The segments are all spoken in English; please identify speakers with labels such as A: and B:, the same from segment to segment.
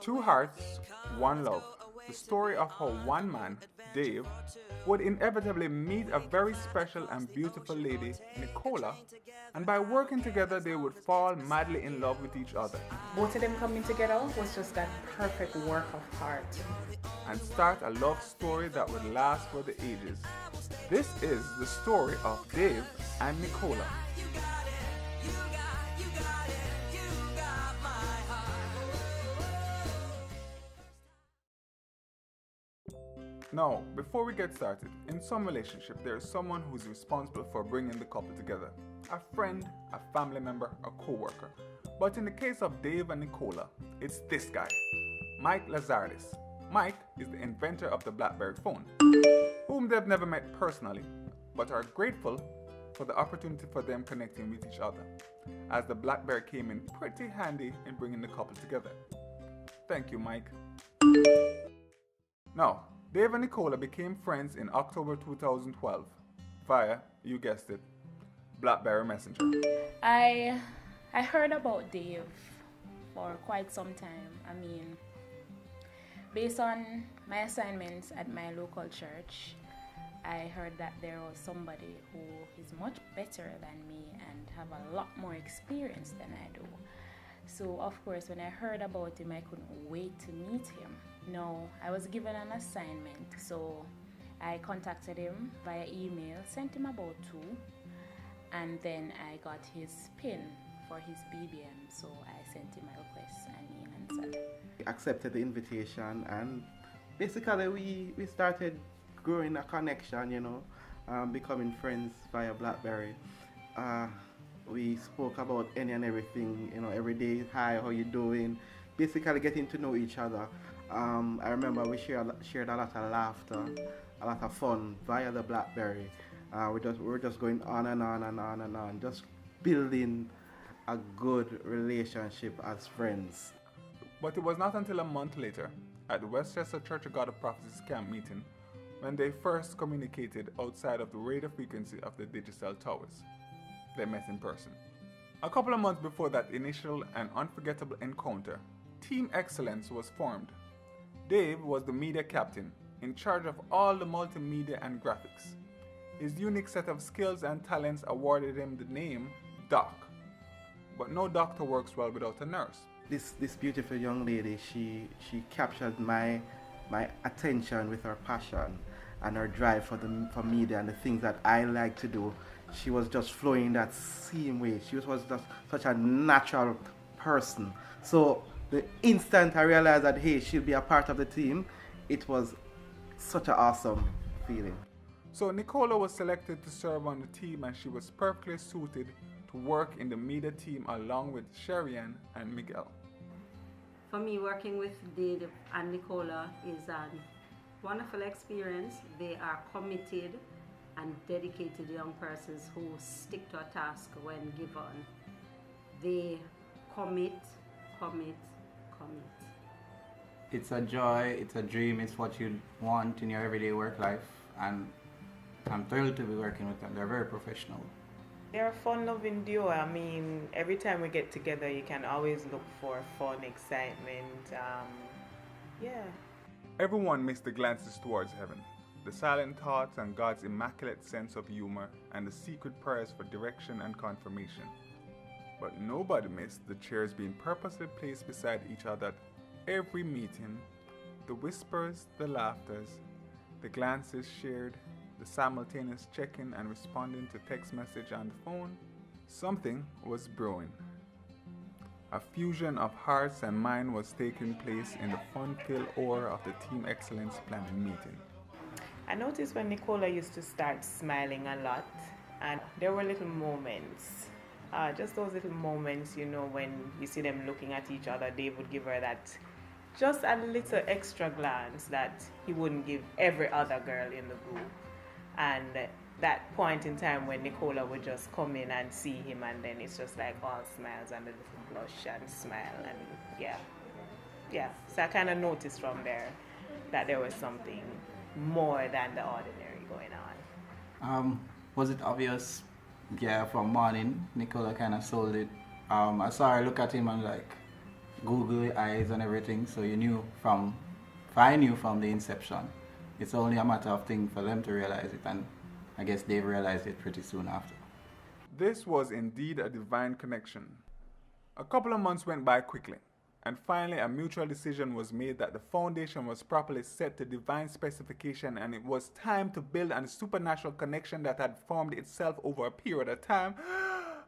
A: Two Hearts, One Love. The story of how one man, Dave, would inevitably meet a very special and beautiful lady, Nicola, and by working together they would fall madly in love with each other
B: Both of them coming together was just that perfect work of art.
A: and start a love story that would last for the ages. This is the story of Dave and Nicola. Now, before we get started, in some relationship there is someone who is responsible for bringing the couple together. A friend, a family member, a co-worker. But in the case of Dave and Nicola, it's this guy, Mike Lazardis. Mike is the inventor of the BlackBerry phone, whom they've never met personally, but are grateful for the opportunity for them connecting with each other, as the BlackBerry came in pretty handy in bringing the couple together. Thank you, Mike. Now, Dave and Nicola became friends in October 2012 via, you guessed it, BlackBerry Messenger.
B: I heard about Dave for quite some time. I mean, based on my assignments at my local church, I heard that there was somebody who is much better than me and have a lot more experience than I do. So of course, when I heard about him, I couldn't wait to meet him. No, I was given an assignment, so I contacted him via email, sent him about 2, and then I got his PIN for his BBM, so I sent him a request and he answered.
C: We accepted the invitation, and basically we started growing a connection, becoming friends via BlackBerry. We spoke about any and everything, every day. Hi, how you doing? Basically getting to know each other. I remember we shared a lot of laughter, a lot of fun via the BlackBerry. We were just going on and on and on and on, just building a good relationship as friends.
A: But it was not until a month later, at the Westchester Church of God of Prophecies camp meeting, when they first communicated outside of the radio frequency of the digital towers. They met in person. A couple of months before that initial and unforgettable encounter, Team Excellence was formed. Dave was the media captain, in charge of all the multimedia and graphics. His unique set of skills and talents awarded him the name Doc. But no doctor works well without a nurse.
C: This beautiful young lady, she captured my attention with her passion and her drive for media and the things that I like to do. She was just flowing that same way. She was just such a natural person. So the instant I realized that, hey, she'll be a part of the team, it was such an awesome feeling.
A: So Nicola was selected to serve on the team, and she was perfectly suited to work in the media team along with Sherian and Miguel.
D: For me, working with Dave and Nicola is a wonderful experience. They are committed and dedicated young persons who stick to a task when given. They commit.
E: It's a joy, it's a dream, it's what you want in your everyday work life, and I'm thrilled to be working with them. They're very professional.
F: They're a fun-loving duo. I mean, every time we get together, you can always look for fun, excitement. Yeah.
A: Everyone missed the glances towards heaven, the silent thoughts and God's immaculate sense of humor, and the secret prayers for direction and confirmation. But nobody missed the chairs being purposely placed beside each other at every meeting, the whispers, the laughters, the glances shared, the simultaneous checking and responding to text message on the phone. Something was brewing. A fusion of hearts and mind was taking place in the fun-filled aura of the Team Excellence planning meeting.
F: I noticed when Nicola used to start smiling a lot, and there were little moments, just those little moments, when you see them looking at each other. Dave would give her that just a little extra glance that he wouldn't give every other girl in the group. And that point in time when Nicola would just come in and see him, and then it's just like all smiles and a little blush and smile, and yeah. So I kind of noticed from there that there was something more than the ordinary going on.
E: Was it obvious? Yeah, from morning, Nicola kind of sold it. I saw her look at him and like, googly eyes and everything, so I knew from the inception. It's only a matter of thing for them to realize it, and I guess they've realized it pretty soon after.
A: This was indeed a divine connection. A couple of months went by quickly, and finally a mutual decision was made that the foundation was properly set to divine specification, and it was time to build a supernatural connection that had formed itself over a period of time.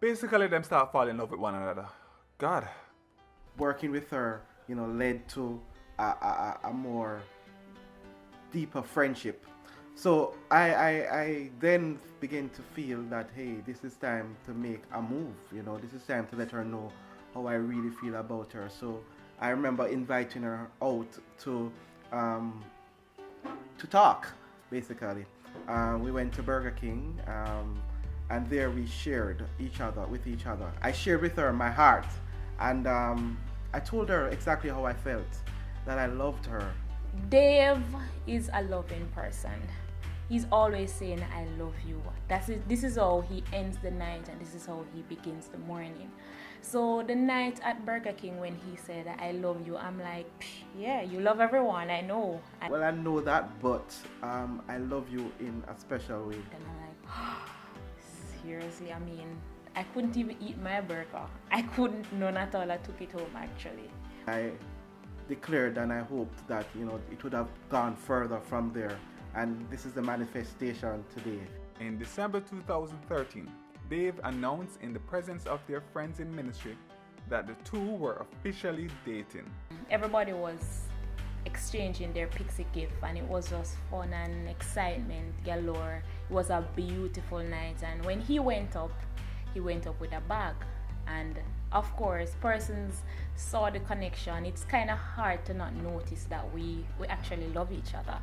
A: Basically, them start falling in love with one another. God.
C: Working with her, led to a more deeper friendship. So I then began to feel that, hey, this is time to make a move. This is time to let her know how I really feel about her. So I remember inviting her out to talk, basically. We went to Burger King, and there we shared with each other. I shared with her my heart, and I told her exactly how I felt, that I loved her.
B: Dave is a loving person. He's always saying, I love you. This is how he ends the night, and this is how he begins the morning. So the night at Burger King when he said, I love you, I'm like, yeah, you love everyone, I know.
C: Well, I know that, but I love you in a special way.
B: And I'm like, seriously, I mean, I couldn't even eat my burger. I couldn't, none at all. I took it home, actually.
C: I declared and I hoped that, it would have gone further from there. And this is the manifestation today.
A: In December 2013, Dave announced in the presence of their friends in ministry that the two were officially dating.
B: Everybody was exchanging their pixie gift, and it was just fun and excitement galore. It was a beautiful night, and when he went up with a bag. And of course, persons saw the connection. It's kind of hard to not notice that we actually love each other.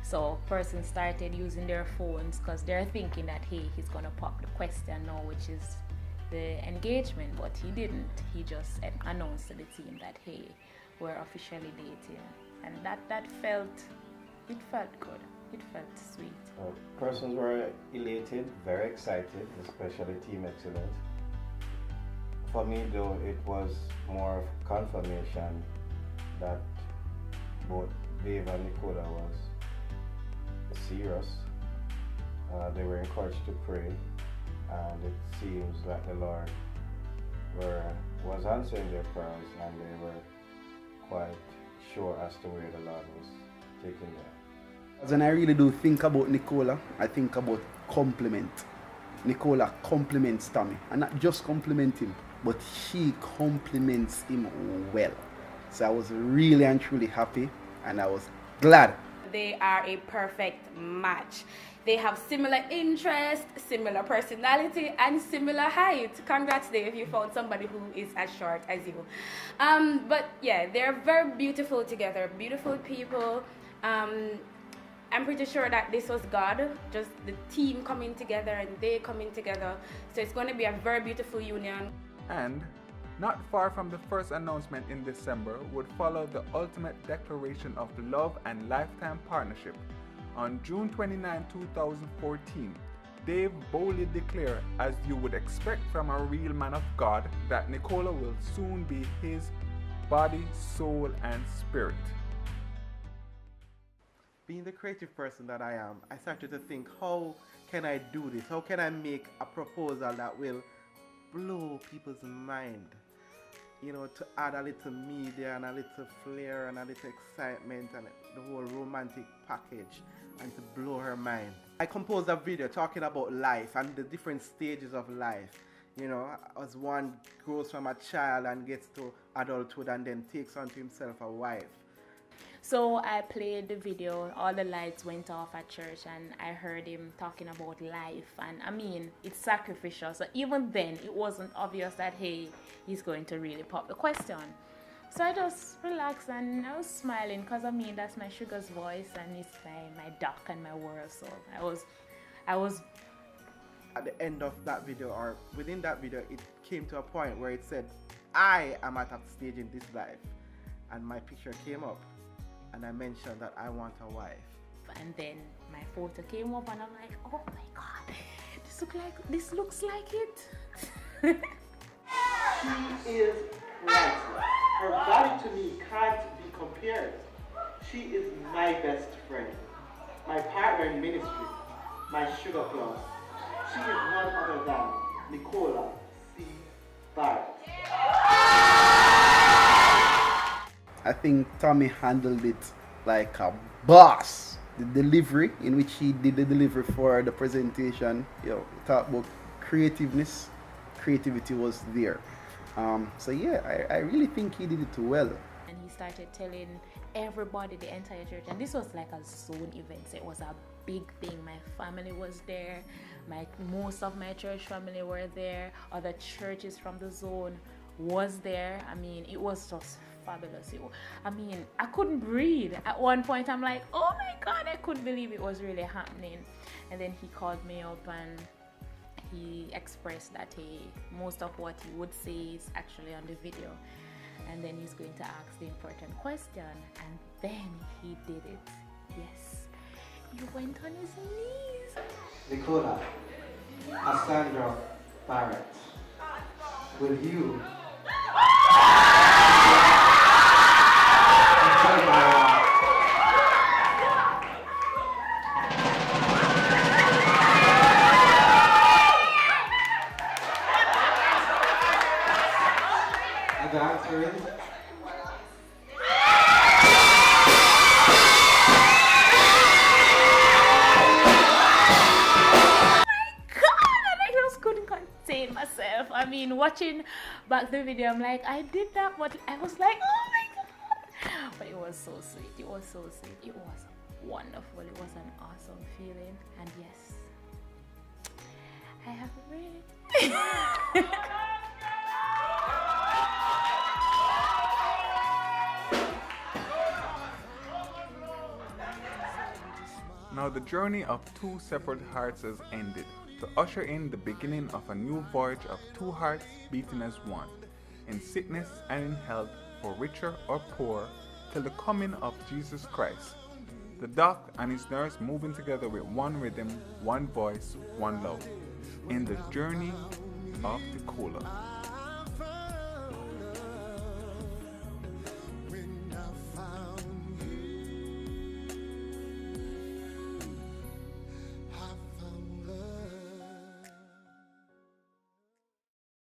B: So persons started using their phones because they're thinking that, hey, he's gonna pop the question now, which is the engagement, but he didn't. He just announced to the team that, hey, we're officially dating, and that felt good. It felt sweet.
G: Persons were elated, very excited, especially Team Excellence. For me, though, it was more of confirmation that both Dave and Dacola was serious. They were encouraged to pray, and it seems like the Lord was answering their prayers, and they were quite sure as to where the Lord was taking them.
H: When I really do think about Dacola, I think about compliment. Dacola compliments Tommy, and not just compliment him, but she compliments him well. So I was really and truly happy, and I was glad.
I: They are a perfect match. They have similar interests, similar personality, and similar height. Congrats, Dave, you found somebody who is as short as you. But yeah, they're very beautiful together, beautiful people. I'm pretty sure that this was God, just the team coming together and they coming together. So it's going to be a very beautiful union.
A: And not far from the first announcement in December would follow the ultimate declaration of love and lifetime partnership. On June 29, 2014, Dave boldly declared, as you would expect from a real man of God, that Dacola will soon be his body, soul, and spirit.
C: Being the creative person that I am, I started to think, how can I do this? How can I make a proposal that will blow people's mind? To add a little media and a little flair and a little excitement and the whole romantic package, and to blow her mind. I composed a video talking about life and the different stages of life. As one grows from a child and gets to adulthood and then takes unto himself a wife.
B: So I played the video, all the lights went off at church, and I heard him talking about life, and I mean, it's sacrificial. So even then, it wasn't obvious that, hey, he's going to really pop the question. So I just relaxed and I was smiling, because I mean, that's my sugar's voice, and it's my duck and my world. So I was
C: at the end of that video, or within that video, it came to a point where it said, I am at a stage in this life, and my picture came up. And I mentioned that I want a wife.
B: And then my photo came up, and I'm like, oh my God, this looks like it.
C: She is right. Her value to me can't be compared. She is my best friend, my partner in ministry, my sugar plum. She is none other than Dacola C. Barrett.
H: I think Tommy handled it like a boss. The delivery in which he did the delivery for the presentation, talk about creativeness. Creativity was there. So yeah, I really think he did it well.
B: And he started telling everybody, the entire church, and this was like a zone event, so it was a big thing. My family was there, most of my church family were there, other churches from the zone was there. I mean, it was just fabulous. I couldn't breathe. At one point I'm like, oh my God, I couldn't believe it was really happening. And then he called me up and he expressed that most of what he would say is actually on the video, and then he's going to ask the important question, and then he did it. Yes, he went on his knees.
C: Dacola, Cassandra Barrett, will you tell my the answer is
B: myself. I mean, watching back the video, I'm like, I did that, but I was like, oh my God. But it was so sweet. It was so sweet. It was wonderful. It was an awesome feeling. And yes, I have really.
A: Now the journey of two separate hearts has ended, to usher in the beginning of a new voyage of two hearts beating as one, in sickness and in health, for richer or poor, till the coming of Jesus Christ. The doc and his nurse moving together with one rhythm, one voice, one love, in the journey of Dacola.